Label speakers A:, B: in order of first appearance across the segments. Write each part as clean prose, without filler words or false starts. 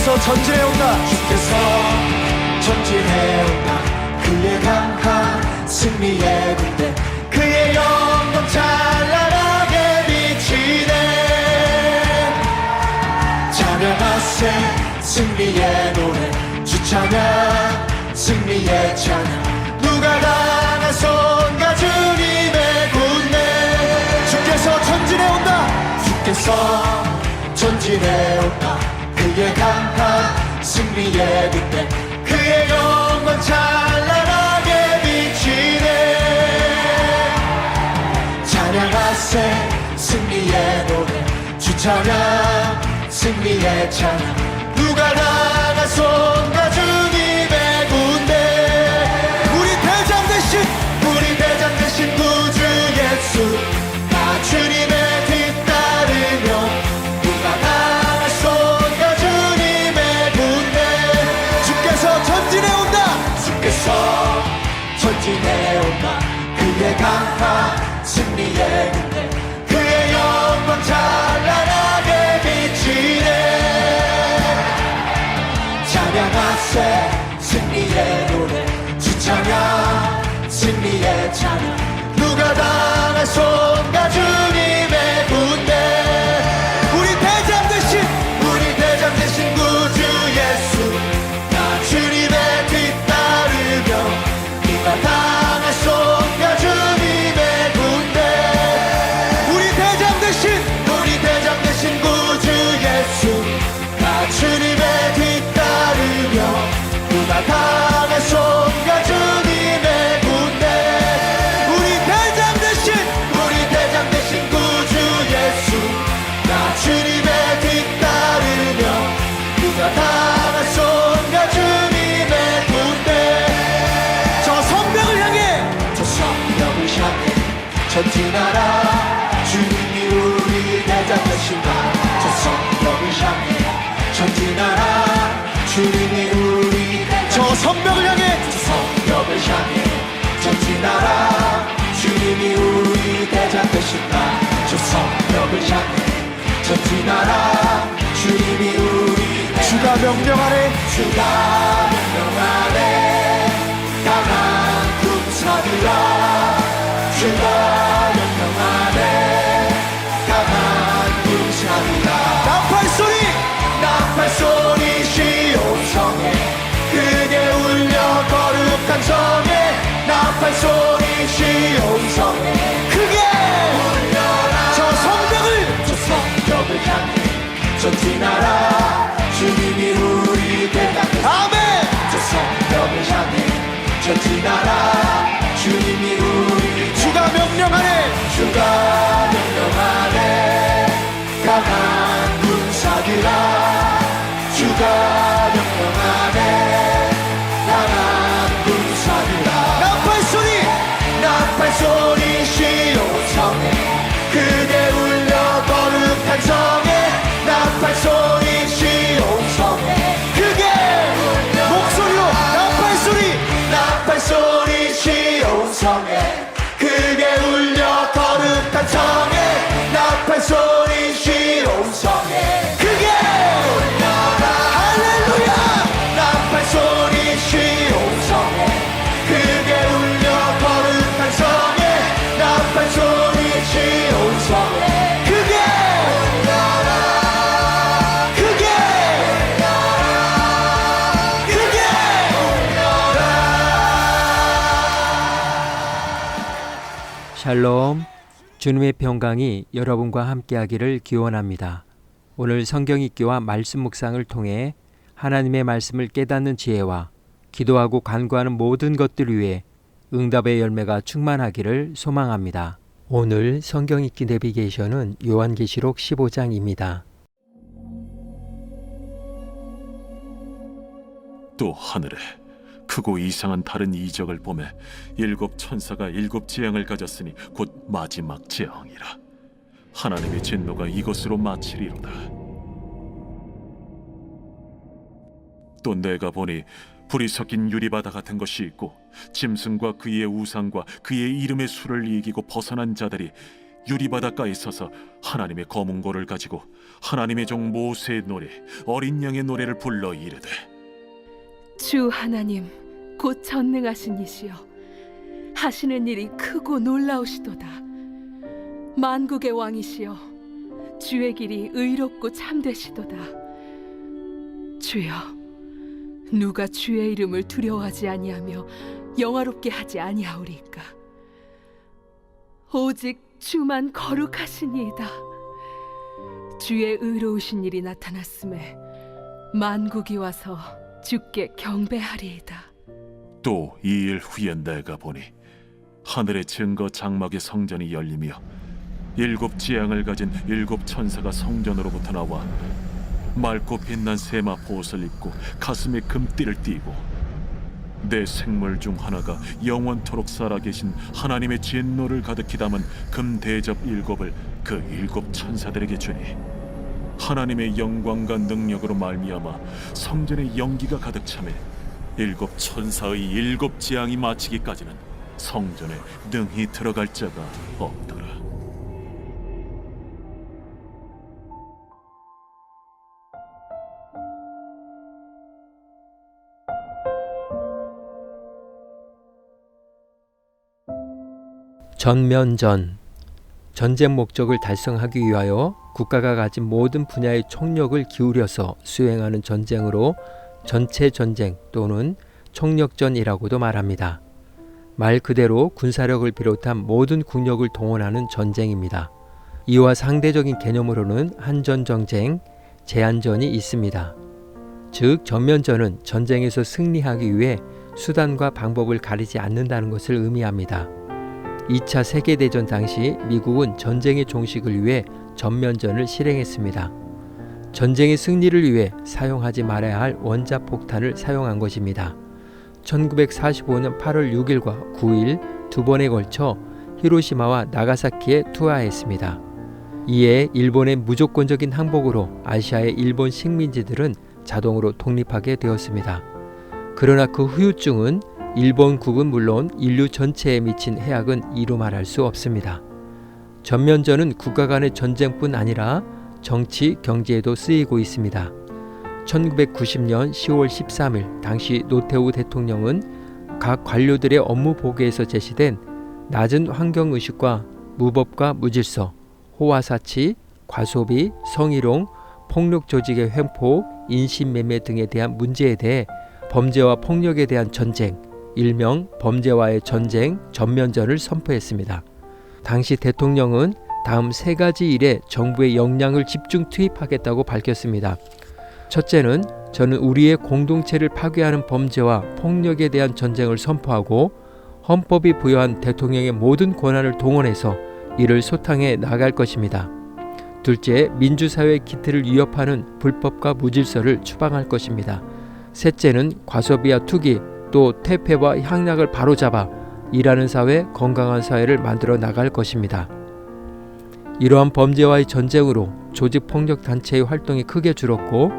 A: 주께서 전진해 온다.
B: 주께서 전진해 온다. 그의 강한 승리의 군대, 그의 영광 찬란하게 비치네. 찬양하세 승리의 노래, 주 찬양 승리의 찬양. 누가 당하선가 주님의 군대.
A: 주께서 전진해 온다.
B: 주께서 전진해 온다. 그의 강한 승리의 군대, 그의 영광 찬란하게 비치네. 찬양하세 승리의 노래, 주 찬양 승리의 찬양. 누가 나가선가 주님의 군대.
A: 우리 대장 되신
B: 우리 대장 되신 구주 예수, 나 주님의 뒤따르며 누가 나가선가 주님의 군대.
A: 주께서 전진해 온다.
B: 주께서 전진해 온다. 그의 강한 승리의 군대, 그의 영광 찬란하게 비치네. 찬양하세 승리의 노래, 주 찬양 승리의 찬양. 누가 당하선가 주님의 군대.
A: 우리 대장 되신
B: 우리 대장 되신 구주 예수, 나 주님의 뒤따르며 누가 당하선가 주님의 군대.
A: 우리 대장 되신
B: 우리 대장 되신 구주 예수, 나 주님의 뒤따르며 누가 당하선가 주님의 군대.
A: 우리 대장 되신
B: 우리 대장 되신 구주 예수, 나 주님의 뒤따르며 누가 당하선가 주님의 군대.
A: 저 성벽을 향해
B: 저 성벽을 향해 전진하라. 주님이 우리 대장 되신다. 저 성벽을 향해 전진하라. 주님이 우리 대장.
A: 저 성벽을 향해
B: 저 성벽을 향해 전진하라. 주님이 우리 대장 되신다. 저 성벽을 향해 전진하라. 주님이 우리 대장.
A: 주가 명령하네.
B: 주가 명령하네. 강한 군사들아, 주가 명령하네. 강한 군사들아.
A: 나팔 소리
B: 나팔 소리 시온성에 크게 울려 거룩한 성에. 나팔 소리 시온성에
A: 크게
B: 울려라.
A: 저 성벽을
B: 저 성벽을 향해 전진하라. 주님이 우리 대장 되신다.
A: 아멘.
B: 저 성벽을 향해 전진하라. 주님이 우리
A: 주가 명령하네.
B: 주가 명령하네. 강한 군사들아, 주가 명령하네. 강한 군사들아.
A: 나팔 소리
B: 나팔 소리 시온성에 크게 울려 거룩한 성에. 나팔 소리 시온성에
A: 크게 목소리로 나팔 소리
B: 나팔 소리 시온성에 크게 울려 거룩한 성에. 나팔 소리 시온성에
A: 크게
B: 울려라.
A: 할렐루야.
B: 나팔 소리 시온성에 크게 울려 거룩한 성에. 나팔 소리 시온성에
A: 크게
B: 울려라.
A: 크게 크게
C: 샬롬, 주님의 평강이 여러분과 함께하기를 기원합니다. 오늘 성경 읽기와 말씀 묵상을 통해 하나님의 말씀을 깨닫는 지혜와 기도하고 간구하는 모든 것들 위해 응답의 열매가 충만하기를 소망합니다. 오늘 성경 읽기 내비게이션은 요한계시록 15장입니다.
D: 또 하늘에 크고 이상한 다른 이적을 보매 일곱 천사가 일곱 재앙을 가졌으니 곧 마지막 재앙이라. 하나님의 진노가 이것으로 마치리로다. 또 내가 보니 불이 섞인 유리바다 같은 것이 있고 짐승과 그의 우상과 그의 이름의 수를 이기고 벗어난 자들이 유리바닷가에 서서 하나님의 검은고를 가지고 하나님의 종 모세의 노래, 어린 양의 노래를 불러 이르되
E: 주 하나님 곧 전능하신 이시여 하시는 일이 크고 놀라우시도다. 만국의 왕이시여 주의 길이 의롭고 참되시도다. 주여 누가 주의 이름을 두려워하지 아니하며 영화롭게 하지 아니하오리까. 오직 주만 거룩하시니이다. 주의 의로우신 일이 나타났음에 만국이 와서 주께 경배하리이다.
D: 또 2일 후에 내가 보니 하늘의 증거 장막의 성전이 열리며 7 지향을 가진 7 천사가 성전으로부터 나와 맑고 빛난 세마 보옷을 입고 가슴에 금띠를 띠고 내 생물 중 하나가 영원토록 살아계신 하나님의 진노를 가득히 담은 금 대접 7을 그 7 천사들에게 주니 하나님의 영광과 능력으로 말미암아 성전에 연기가 가득 차매 7 천사의 7 재앙이 마치기까지는 성전에 능히 들어갈 자가 없더라.
C: 전면전. 전쟁 목적을 달성하기 위하여 국가가 가진 모든 분야의 총력을 기울여서 수행하는 전쟁으로 전체 전쟁 또는 총력전이라고도 말합니다. 말 그대로 군사력을 비롯한 모든 국력을 동원하는 전쟁입니다. 이와 상대적인 개념으로는 한전정쟁, 제한전이 있습니다. 즉 전면전은 전쟁에서 승리하기 위해 수단과 방법을 가리지 않는다는 것을 의미합니다. 2차 세계대전 당시 미국은 전쟁의 종식을 위해 전면전을 실행했습니다. 전쟁의 승리를 위해 사용하지 말아야 할 원자폭탄을 사용한 것입니다. 1945년 8월 6일과 9일 2번에 걸쳐 히로시마와 나가사키에 투하했습니다. 이에 일본의 무조건적인 항복으로 아시아의 일본 식민지들은 자동으로 독립하게 되었습니다. 그러나 그 후유증은 일본국은 물론 인류 전체에 미친 해악은 이루 말할 수 없습니다. 전면전은 국가 간의 전쟁뿐 아니라 정치, 경제에도 쓰이고 있습니다. 1990년 10월 13일 당시 노태우 대통령은 각 관료들의 업무 보고에서 제시된 낮은 환경의식과 무법과 무질서, 호화사치, 과소비, 성희롱, 폭력 조직의 횡포, 인신매매 등에 대한 문제에 대해 범죄와 폭력에 대한 전쟁, 일명 범죄와의 전쟁, 전면전을 선포했습니다. 당시 대통령은 다음 3가지 일에 정부의 역량을 집중 투입하겠다고 밝혔습니다. 첫째는 저는 우리의 공동체를 파괴하는 범죄와 폭력에 대한 전쟁을 선포하고 헌법이 부여한 대통령의 모든 권한을 동원해서 이를 소탕해 나갈 것입니다. 둘째, 민주사회의 기틀을 위협하는 불법과 무질서를 추방할 것입니다. 셋째는 과소비와 투기, 또 퇴폐와 향락을 바로잡아 일하는 사회, 건강한 사회를 만들어 나갈 것입니다. 이러한 범죄와의 전쟁으로 조직폭력단체의 활동이 크게 줄었고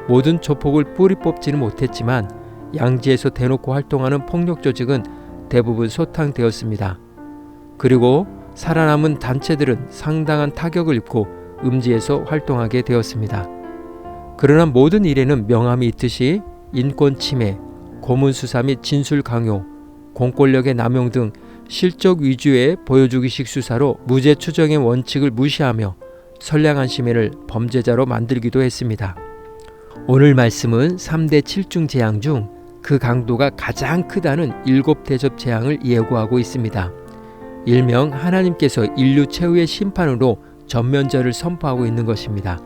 C: 모든 조폭을 뿌리 뽑지는 못했지만 양지에서 대놓고 활동하는 폭력조직은 대부분 소탕되었습니다. 그리고 살아남은 단체들은 상당한 타격을 입고 음지에서 활동하게 되었습니다. 그러나 모든 일에는 명함이 있듯이 인권 침해, 고문수사 및 진술 강요, 공권력의 남용 등 실적 위주의 보여주기식 수사로 무죄 추정의 원칙을 무시하며 선량한 시민을 범죄자로 만들기도 했습니다. 오늘 말씀은 3대 7중 재앙 중 그 강도가 가장 크다는 7 대접 재앙을 예고하고 있습니다. 일명 하나님께서 인류 최후의 심판으로 전면전을 선포하고 있는 것입니다.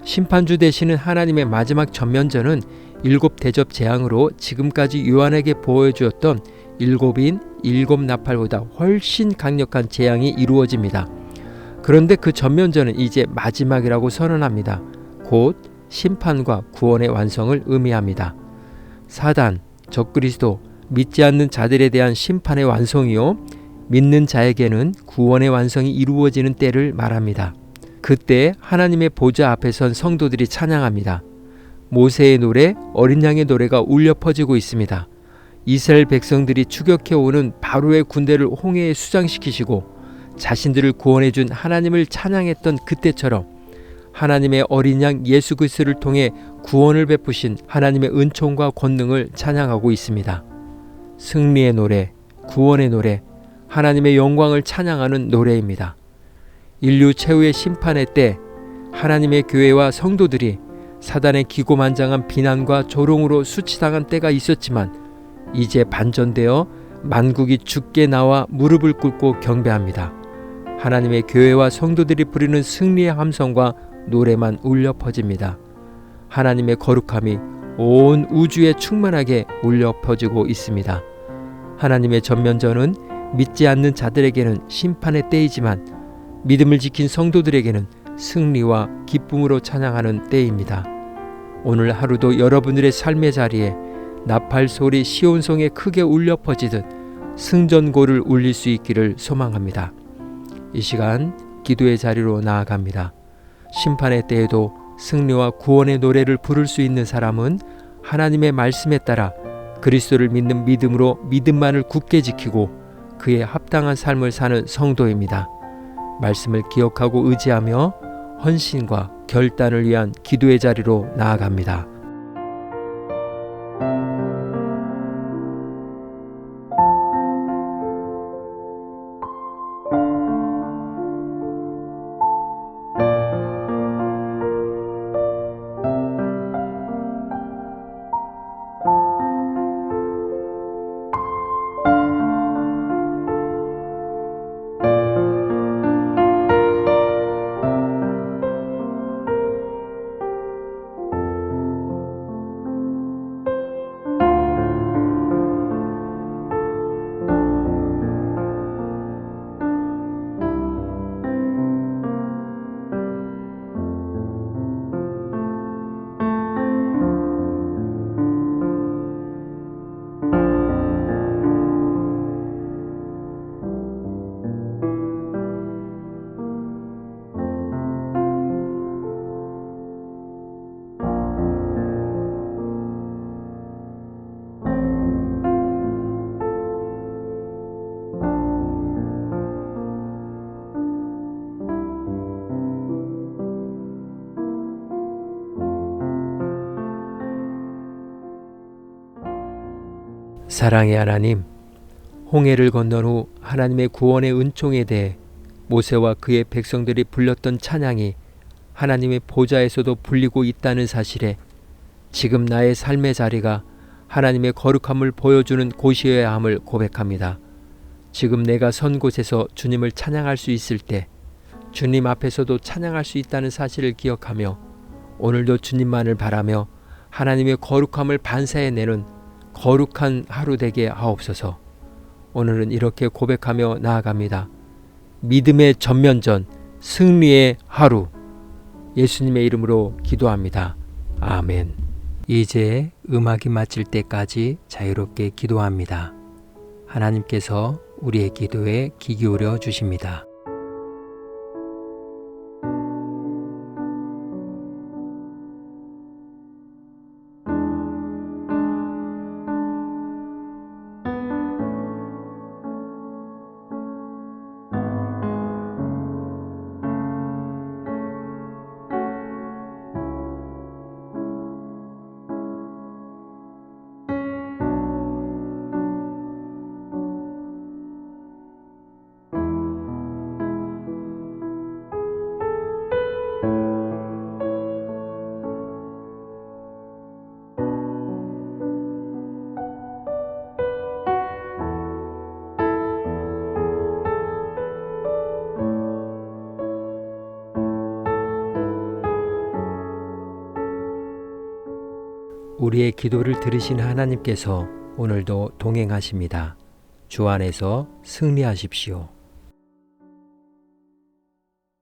C: 심판주 되시는 하나님의 마지막 전면전은 7 대접 재앙으로 지금까지 요한에게 보여주었던 7인 7 나팔보다 훨씬 강력한 재앙이 이루어집니다. 그런데 그 전면전은 이제 마지막이라고 선언합니다. 곧 심판과 구원의 완성을 의미합니다. 사단, 적그리스도, 믿지 않는 자들에 대한 심판의 완성이요 믿는 자에게는 구원의 완성이 이루어지는 때를 말합니다. 그때 하나님의 보좌 앞에 선 성도들이 찬양합니다. 모세의 노래, 어린 양의 노래가 울려 퍼지고 있습니다. 이스라엘 백성들이 추격해오는 바로의 군대를 홍해에 수장시키시고 자신들을 구원해 준 하나님을 찬양했던 그때처럼 하나님의 어린 양 예수 그리스도를 통해 구원을 베푸신 하나님의 은총과 권능을 찬양하고 있습니다. 승리의 노래, 구원의 노래, 하나님의 영광을 찬양하는 노래입니다. 인류 최후의 심판의 때 하나님의 교회와 성도들이 사단의 기고만장한 비난과 조롱으로 수치당한 때가 있었지만 이제 반전되어 만국이 주께 나와 무릎을 꿇고 경배합니다. 하나님의 교회와 성도들이 부르는 승리의 함성과 노래만 울려 퍼집니다. 하나님의 거룩함이 온 우주에 충만하게 울려 퍼지고 있습니다. 하나님의 전면전은 믿지 않는 자들에게는 심판의 때이지만 믿음을 지킨 성도들에게는 승리와 기쁨으로 찬양하는 때입니다. 오늘 하루도 여러분들의 삶의 자리에 나팔 소리 시온성에 크게 울려 퍼지듯 승전고를 울릴 수 있기를 소망합니다. 이 시간 기도의 자리로 나아갑니다. 심판의 때에도 승리와 구원의 노래를 부를 수 있는 사람은 하나님의 말씀에 따라 그리스도를 믿는 믿음으로 믿음만을 굳게 지키고 그에 합당한 삶을 사는 성도입니다. 말씀을 기억하고 의지하며 헌신과 결단을 위한 기도의 자리로 나아갑니다. 사랑의 하나님, 홍해를 건넌 후 하나님의 구원의 은총에 대해 모세와 그의 백성들이 불렀던 찬양이 하나님의 보좌에서도 불리고 있다는 사실에 지금 나의 삶의 자리가 하나님의 거룩함을 보여주는 곳이어야 함을 고백합니다. 지금 내가 선 곳에서 주님을 찬양할 수 있을 때 주님 앞에서도 찬양할 수 있다는 사실을 기억하며 오늘도 주님만을 바라며 하나님의 거룩함을 반사해내는 거룩한 하루 되게 하옵소서. 오늘은 이렇게 고백하며 나아갑니다. 믿음의 전면전, 승리의 하루. 예수님의 이름으로 기도합니다. 아멘. 이제 음악이 마칠 때까지 자유롭게 기도합니다. 하나님께서 우리의 기도에 귀 기울여 주십니다. 우리의 기도를 들으신 하나님께서 오늘도 동행하십니다. 주 안에서 승리하십시오.